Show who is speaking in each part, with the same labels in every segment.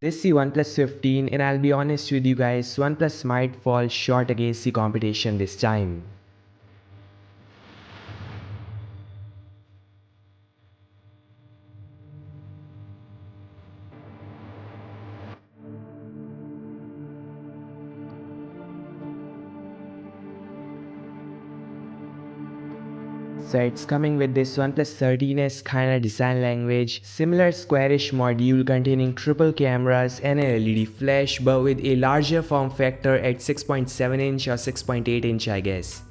Speaker 1: This is the OnePlus 15 and I'll be honest with you guys, OnePlus might fall short against the competition this time. So it's coming with this OnePlus 13s kinda design language, similar squarish module containing triple cameras and an LED flash but with a larger form factor at 6.7 inch or 6.8 inch I guess.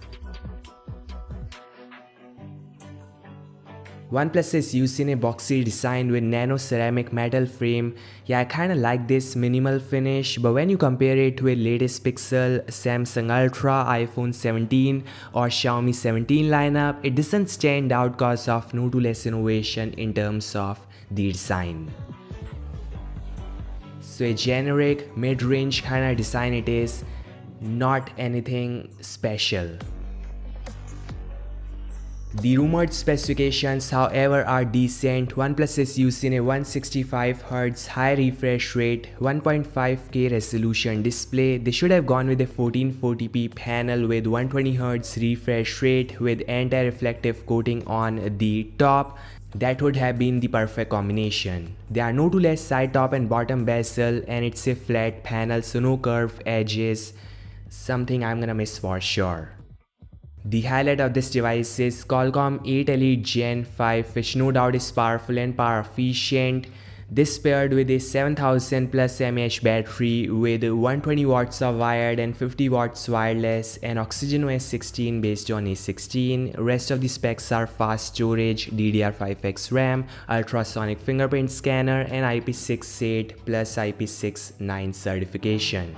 Speaker 1: OnePlus is using a boxy design with nano ceramic metal frame. Yeah, I kinda like this minimal finish, but when you compare it to a latest Pixel, Samsung Ultra, iPhone 17 or Xiaomi 17 lineup, it doesn't stand out cause of no to less innovation in terms of the design. So a generic mid-range kinda design it is, not anything special. The rumored specifications however are decent. OnePlus is using a 165Hz high refresh rate, 1.5K resolution display. They should have gone with a 1440p panel with 120Hz refresh rate with anti-reflective coating on the top. That would have been the perfect combination. There are no two less side top and bottom bezel and it's a flat panel so no curved edges. Something I'm gonna miss for sure. The highlight of this device is Qualcomm 8 Elite Gen 5 which no doubt is powerful and power efficient. This paired with a 7000 plus mAh battery with 120 watts of wired and 50 watts wireless and OxygenOS 16 based on A16. Rest of the specs are fast storage, DDR5X RAM, ultrasonic fingerprint scanner and IP68 plus IP69 certification.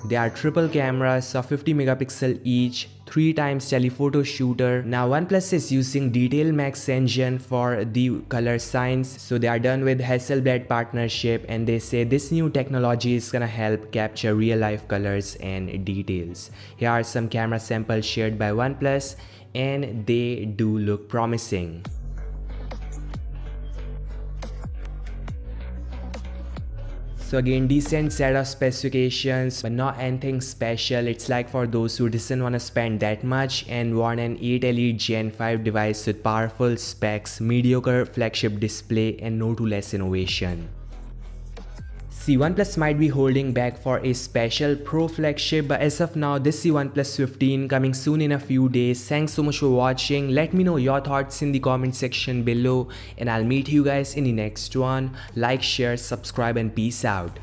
Speaker 1: There are triple cameras of 50 megapixel each, 3 times telephoto shooter. Now OnePlus is using Detail Max engine for the color science, so they are done with Hasselblad partnership and they say this new technology is gonna help capture real life colors and details. Here are some camera samples shared by OnePlus and they do look promising. So again, decent set of specifications but not anything special. It's like for those who doesn't want to spend that much and want an 8 Elite Gen 5 device with powerful specs, mediocre flagship display and no to less innovation. See, OnePlus might be holding back for a special Pro flagship, but as of now, this is OnePlus 15 coming soon in a few days. Thanks so much for watching. Let me know your thoughts in the comment section below and I'll meet you guys in the next one. Like, share, subscribe and peace out.